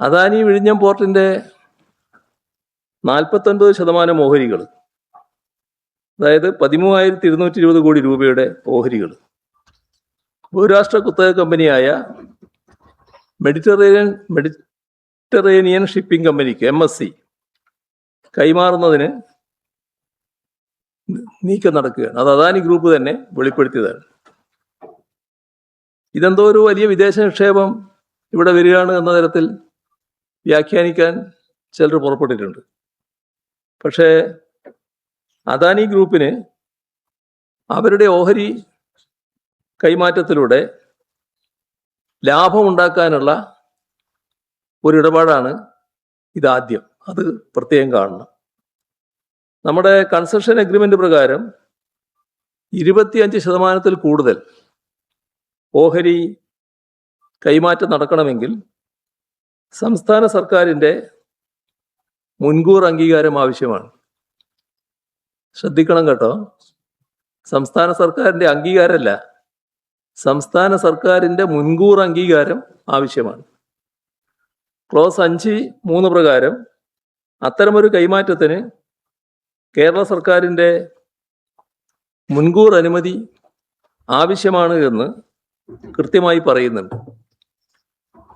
അദാനി വിഴിഞ്ഞം പോർട്ടിന്റെ 49% ഓഹരികൾ, അതായത് 13,220 കോടി രൂപയുടെ ഓഹരികൾ ബഹുരാഷ്ട്ര കുത്തക കമ്പനിയായ മെഡിറ്ററേനിയൻ ഷിപ്പിംഗ് കമ്പനിക്ക് MSC കൈമാറുന്നതിന് നീക്കം നടക്കുകയാണ്. അത് അദാനി ഗ്രൂപ്പ് തന്നെ വെളിപ്പെടുത്തിയതാണ്. ഇതെന്തോ ഒരു വലിയ വിദേശ നിക്ഷേപം ഇവിടെ വരികയാണ് എന്ന തരത്തിൽ വ്യാഖ്യാനിക്കാൻ ചിലർ പുറപ്പെട്ടിട്ടുണ്ട്. പക്ഷേ അദാനി ഗ്രൂപ്പിന് അവരുടെ ഓഹരി കൈമാറ്റത്തിലൂടെ ലാഭമുണ്ടാക്കാനുള്ള ഒരിടപാടാണ് ഇതാദ്യം. അത് പ്രത്യേകം കാണണം. നമ്മുടെ കൺസെഷൻ എഗ്രിമെന്റ് പ്രകാരം 25% കൂടുതൽ ഓഹരി കൈമാറ്റം നടക്കണമെങ്കിൽ സംസ്ഥാന സർക്കാരിൻ്റെ മുൻകൂർ അംഗീകാരം ആവശ്യമാണ്. ശ്രദ്ധിക്കണം കേട്ടോ, സംസ്ഥാന സർക്കാരിൻ്റെ അംഗീകാരമല്ല, സംസ്ഥാന സർക്കാരിൻ്റെ മുൻകൂർ അംഗീകാരം ആവശ്യമാണ്. ക്ലോസ് 5(3) പ്രകാരം അത്തരമൊരു കൈമാറ്റത്തിന് കേരള സർക്കാരിൻ്റെ മുൻകൂർ അനുമതി ആവശ്യമാണ് എന്ന് കൃത്യമായി പറയുന്നുണ്ട്.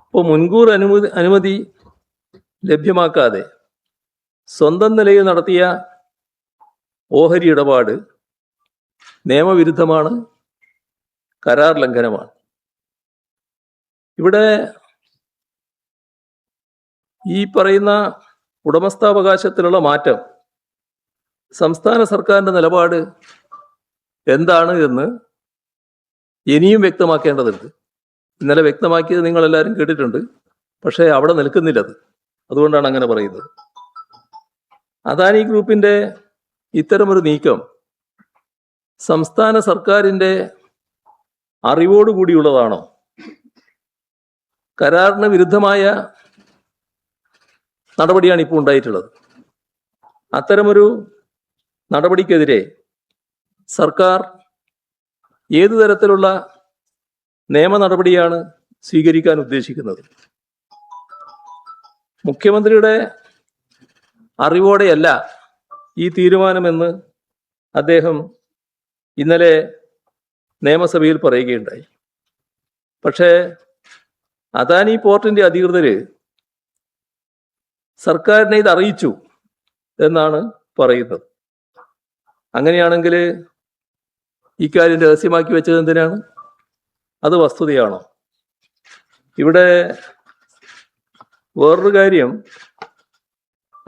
അപ്പോൾ മുൻകൂർ അനുമതി ലഭ്യമാക്കാതെ സ്വന്തം നിലയിൽ നടത്തിയ ഓഹരി ഇടപാട് നിയമവിരുദ്ധമാണ്, കരാർ ലംഘനമാണ്. ഇവിടെ ഈ പറയുന്ന ഉടമസ്ഥാവകാശത്തിലുള്ള മാറ്റം സംസ്ഥാന സർക്കാരിൻ്റെ നിലപാട് എന്താണ് എന്ന് ഇനിയും വ്യക്തമാക്കേണ്ടതുണ്ട്. ഇന്നലെ വ്യക്തമാക്കിയത് നിങ്ങളെല്ലാവരും കേട്ടിട്ടുണ്ട്, പക്ഷേ അവിടെ നിൽക്കുന്നില്ല അത്. അതുകൊണ്ടാണ് അങ്ങനെ പറയുന്നത്. അദാനി ഗ്രൂപ്പിൻ്റെ ഇത്തരമൊരു നീക്കം സംസ്ഥാന സർക്കാരിൻ്റെ അറിവോടുകൂടിയുള്ളതാണോ? കരാറിന് വിരുദ്ധമായ നടപടിയാണ് ഇപ്പോൾ ഉണ്ടായിട്ടുള്ളത്. അത്തരമൊരു നടപടിക്കെതിരെ സർക്കാർ ഏതു തരത്തിലുള്ള നിയമ നടപടിയാണ് സ്വീകരിക്കാൻ ഉദ്ദേശിക്കുന്നത്? മുഖ്യമന്ത്രിയുടെ അറിവോടെയല്ല ഈ തീരുമാനമെന്ന് അദ്ദേഹം ഇന്നലെ നിയമസഭയിൽ പറയുകയുണ്ടായി. പക്ഷേ അദാനി പോർട്ടിൻ്റെ അധികൃതർ സർക്കാരിനെ ഇത് അറിയിച്ചു എന്നാണ് പറയുന്നത്. അങ്ങനെയാണെങ്കിൽ ഇക്കാര്യം രഹസ്യമാക്കി വെച്ചത് എന്തിനാണ്? അത് വസ്തുതയാണോ? ഇവിടെ വേറൊരു കാര്യം,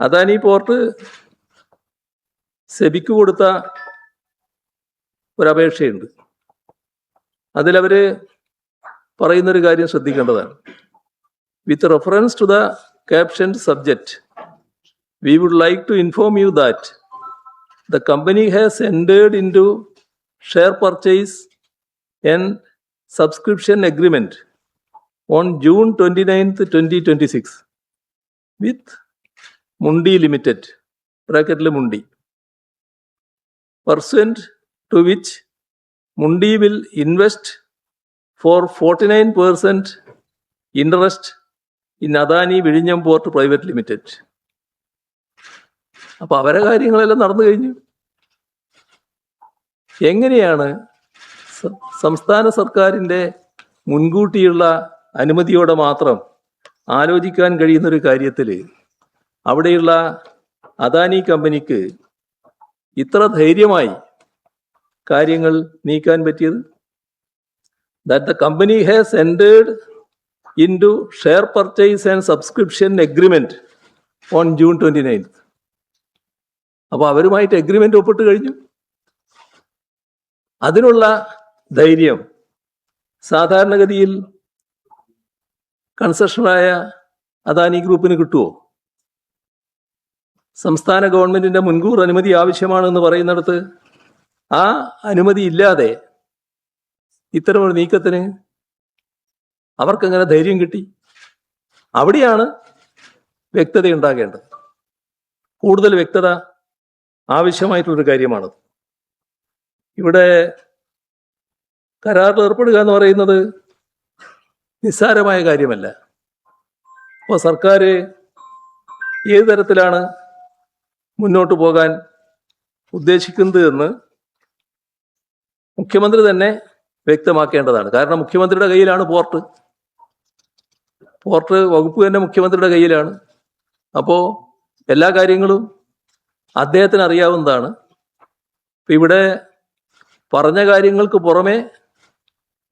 അദാനി പോർട്ട് സെബിക്ക് കൊടുത്ത ഒരപേക്ഷയുണ്ട്. അതിലവർ പറയുന്നൊരു കാര്യം ശ്രദ്ധിക്കേണ്ടതാണ്. With reference to the captioned subject, we would like to inform you that the company has entered into share purchase and subscription agreement on June 29th, 2026 with Mundi Limited, bracket Mundi, pursuant to which Mundi will invest for 49% interest in Adani വിഴിഞ്ഞം port private limited. അപ്പൊ അവരെ കാര്യങ്ങളെല്ലാം നടന്നു കഴിഞ്ഞു. എങ്ങനെയാണ് സംസ്ഥാന സർക്കാരിൻ്റെ മുൻകൂട്ടിയുള്ള അനുമതിയോടെ മാത്രം ആലോചിക്കാൻ കഴിയുന്നൊരു കാര്യത്തിൽ അവിടെയുള്ള അദാനി കമ്പനിക്ക് ഇത്ര ധൈര്യമായി കാര്യങ്ങൾ നീക്കാൻ പറ്റിയത്? That the company has entered into share purchase and subscription agreement on June 29th. അപ്പോൾ അവരുമായിട്ട് എഗ്രിമെന്റ് ഒപ്പിട്ട് കഴിഞ്ഞു. അതിനുള്ള ധൈര്യം സാധാരണഗതിയിൽ കൺസെഷനായ അദാനി ഗ്രൂപ്പിന് കിട്ടുമോ? സംസ്ഥാന ഗവൺമെന്റിന്റെ മുൻകൂർ അനുമതി ആവശ്യമാണെന്ന് പറയുന്നിടത്ത് ആ അനുമതി ഇല്ലാതെ ഇത്തരമൊരു നീക്കത്തിന് അവർക്കെങ്ങനെ ധൈര്യം കിട്ടി? അവിടെയാണ് വ്യക്തത ഉണ്ടാകേണ്ടത്. കൂടുതൽ വ്യക്തത ആവശ്യമായിട്ടുള്ളൊരു കാര്യമാണത്. ഇവിടെ കരാറിൽ ഏർപ്പെടുക എന്ന് പറയുന്നത് നിസ്സാരമായ കാര്യമല്ല. അപ്പോൾ സർക്കാർ ഏത് തരത്തിലാണ് മുന്നോട്ട് പോകാൻ ഉദ്ദേശിക്കുന്നത് എന്ന് മുഖ്യമന്ത്രി തന്നെ വ്യക്തമാക്കേണ്ടതാണ്. കാരണം മുഖ്യമന്ത്രിയുടെ കയ്യിലാണ് പോർട്ട് വകുപ്പ് തന്നെ മുഖ്യമന്ത്രിയുടെ കയ്യിലാണ്. അപ്പോൾ എല്ലാ കാര്യങ്ങളും അദ്ദേഹത്തിന് അറിയാവുന്നതാണ്. ഇവിടെ പറഞ്ഞ കാര്യങ്ങൾക്ക് പുറമെ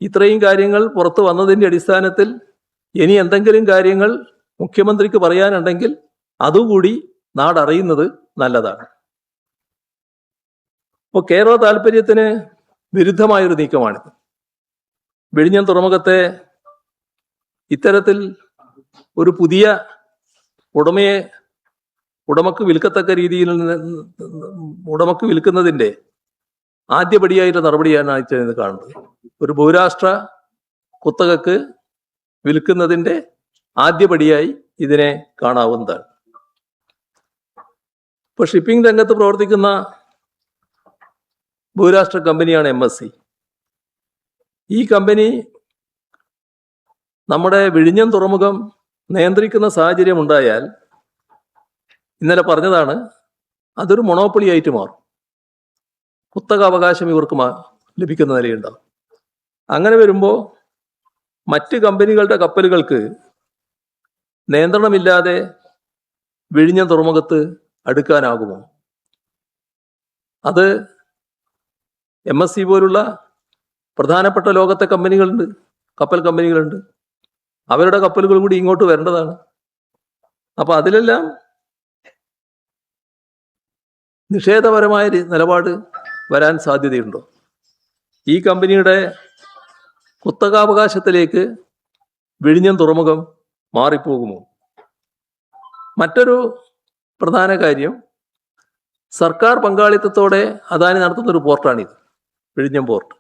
ഇത്രയും കാര്യങ്ങൾ പുറത്തു വന്നതിൻ്റെ അടിസ്ഥാനത്തിൽ ഇനി എന്തെങ്കിലും കാര്യങ്ങൾ മുഖ്യമന്ത്രിക്ക് പറയാനുണ്ടെങ്കിൽ അതുകൂടി നാടറിയുന്നത് നല്ലതാണ്. ഇപ്പോൾ കേരള താല്പര്യത്തിന് വിരുദ്ധമായൊരു നീക്കമാണിത്. വിഴിഞ്ഞം തുറമുഖത്തെ ഇത്തരത്തിൽ ഒരു പുതിയ ഉടമക്ക് വിൽക്കത്തക്ക രീതിയിൽ ഉടമക്ക് വിൽക്കുന്നതിൻ്റെ ആദ്യപടിയായിട്ട് നടപടിയാണ് ഇത് കാണുന്നത്. ഒരു ബഹുരാഷ്ട്ര കുത്തകക്ക് വിൽക്കുന്നതിൻ്റെ ആദ്യപടിയായി ഇതിനെ കാണാവുന്നതാണ്. ഇപ്പോൾ ഷിപ്പിംഗ് രംഗത്ത് പ്രവർത്തിക്കുന്ന ബഹുരാഷ്ട്ര കമ്പനിയാണ് MSC. ഈ കമ്പനി നമ്മുടെ വിഴിഞ്ഞം തുറമുഖം നിയന്ത്രിക്കുന്ന സാഹചര്യം ഉണ്ടായാൽ, ഇന്നലെ പറഞ്ഞതാണ്, അതൊരു മൊണോപ്പൊളി ആയിട്ട് മാറും. കുത്തക അവകാശം ഇവർക്ക് ലഭിക്കുന്ന നിലയുണ്ടാവും. അങ്ങനെ വരുമ്പോൾ മറ്റ് കമ്പനികളുടെ കപ്പലുകൾക്ക് നിയന്ത്രണമില്ലാതെ വിഴിഞ്ഞം തുറമുഖത്ത് അടുക്കാനാകുമോ? അത് MSC പോലുള്ള പ്രധാനപ്പെട്ട ലോകത്തെ കപ്പൽ കമ്പനികളുണ്ട്. അവരുടെ കപ്പലുകൾ കൂടി ഇങ്ങോട്ട് വരേണ്ടതാണ്. അപ്പൊ അതിലെല്ലാം നിഷേധപരമായ നിലപാട് വരാൻ സാധ്യതയുണ്ടോ? ഈ കമ്പനിയുടെ കുത്തകാവകാശത്തിലേക്ക് വിഴിഞ്ഞം തുറമുഖം മാറിപ്പോകുമോ? മറ്റൊരു പ്രധാന കാര്യം, സർക്കാർ പങ്കാളിത്തത്തോടെ അദാനി നടത്തുന്നൊരു പോർട്ടാണിത്, വിഴിഞ്ഞം പോർട്ട്.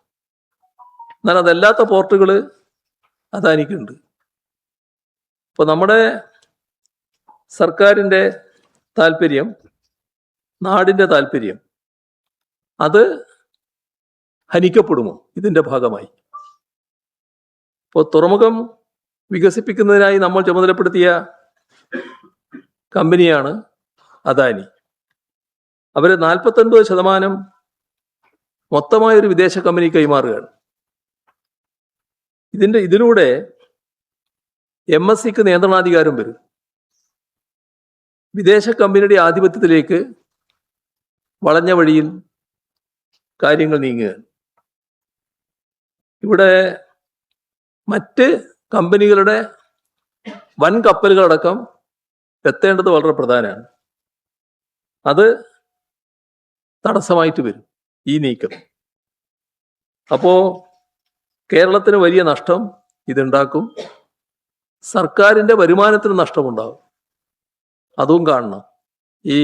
എന്നാൽ അതല്ലാത്ത പോർട്ടുകൾ അദാനിക്കുണ്ട്. ഇപ്പോൾ നമ്മുടെ സർക്കാരിൻ്റെ താല്പര്യം, നാടിൻ്റെ താല്പര്യം, അത് ഹനിക്കപ്പെടുമോ ഇതിൻ്റെ ഭാഗമായി? ഇപ്പോൾ തുറമുഖം വികസിപ്പിക്കുന്നതിനായി നമ്മൾ ചുമതലപ്പെടുത്തിയ കമ്പനിയാണ് അദാനി. അവർ 49% മൊത്തമായൊരു വിദേശ കമ്പനി കൈമാറുകയാണ്. ഇതിലൂടെ MSCക്ക് നിയന്ത്രണാധികാരം വരും. വിദേശ കമ്പനിയുടെ ആധിപത്യത്തിലേക്ക് വളഞ്ഞ വഴിയിൽ കാര്യങ്ങൾ നീങ്ങുകയാണ്. ഇവിടെ മറ്റ് കമ്പനികളുടെ വൻ കപ്പലുകളടക്കം എത്തേണ്ടത് വളരെ പ്രധാനമാണ്. അത് തടസ്സമായിട്ട് വരും ഈ നീക്കം. അപ്പോൾ കേരളത്തിന് വലിയ നഷ്ടം ഇതുണ്ടാക്കും. സർക്കാരിൻ്റെ വരുമാനത്തിന് നഷ്ടമുണ്ടാകും. അതും കാണണം. ഈ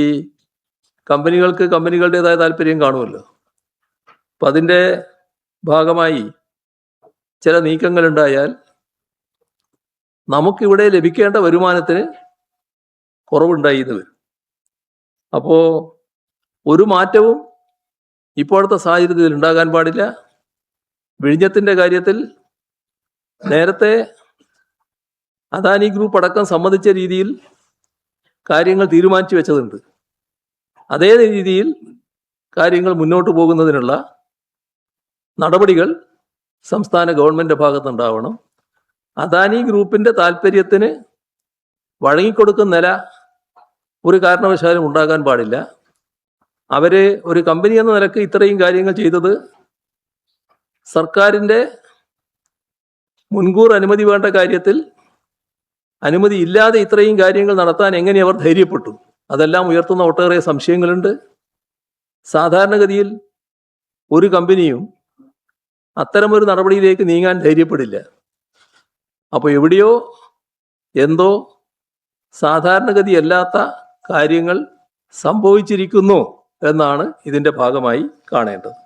കമ്പനികൾക്ക് കമ്പനികളുടേതായ താല്പര്യം കാണുമല്ലോ. അപ്പം അതിൻ്റെ ഭാഗമായി ചില നീക്കങ്ങളുണ്ടായാൽ നമുക്കിവിടെ ലഭിക്കേണ്ട വരുമാനത്തിന് കുറവുണ്ടായി എന്ന് വരും. അപ്പോൾ ഒരു മാറ്റവും ഇപ്പോഴത്തെ സാഹചര്യത്തിൽ ഉണ്ടാകാൻ പാടില്ല. വിഴിഞ്ഞത്തിൻ്റെ കാര്യത്തിൽ നേരത്തെ അദാനി ഗ്രൂപ്പ് അടക്കം സമ്മതിച്ച രീതിയിൽ കാര്യങ്ങൾ തീരുമാനിച്ചു വെച്ചതുണ്ട്. അതേ രീതിയിൽ കാര്യങ്ങൾ മുന്നോട്ട് പോകുന്നതിനുള്ള നടപടികൾ സംസ്ഥാന ഗവൺമെൻറ് ഭാഗത്തുണ്ടാവണം. അദാനി ഗ്രൂപ്പിൻ്റെ താല്പര്യത്തിന് വഴങ്ങിക്കൊടുക്കുന്ന നില ഒരു കാരണവശാലും ഉണ്ടാകാൻ പാടില്ല. അവര് ഒരു കമ്പനി എന്ന നിലക്ക് ഇത്രയും കാര്യങ്ങൾ ചെയ്തത് സർക്കാരിൻ്റെ മുൻകൂർ അനുമതി വേണ്ട കാര്യത്തിൽ അനുമതി ഇല്ലാതെ ഇത്രയും കാര്യങ്ങൾ നടത്താൻ എങ്ങനെ അവർ ധൈര്യപ്പെട്ടു? അതെല്ലാം ഉയർത്തുന്ന ഒട്ടേറെ സംശയങ്ങളുണ്ട്. സാധാരണഗതിയിൽ ഒരു കമ്പനിയും അത്തരമൊരു നടപടിയിലേക്ക് നീങ്ങാൻ ധൈര്യപ്പെടില്ല. അപ്പോൾ എവിടെയോ എന്തോ സാധാരണഗതിയല്ലാത്ത കാര്യങ്ങൾ സംഭവിച്ചിരിക്കുന്നു എന്നാണ് ഇതിൻ്റെ ഭാഗമായി കാണേണ്ടത്.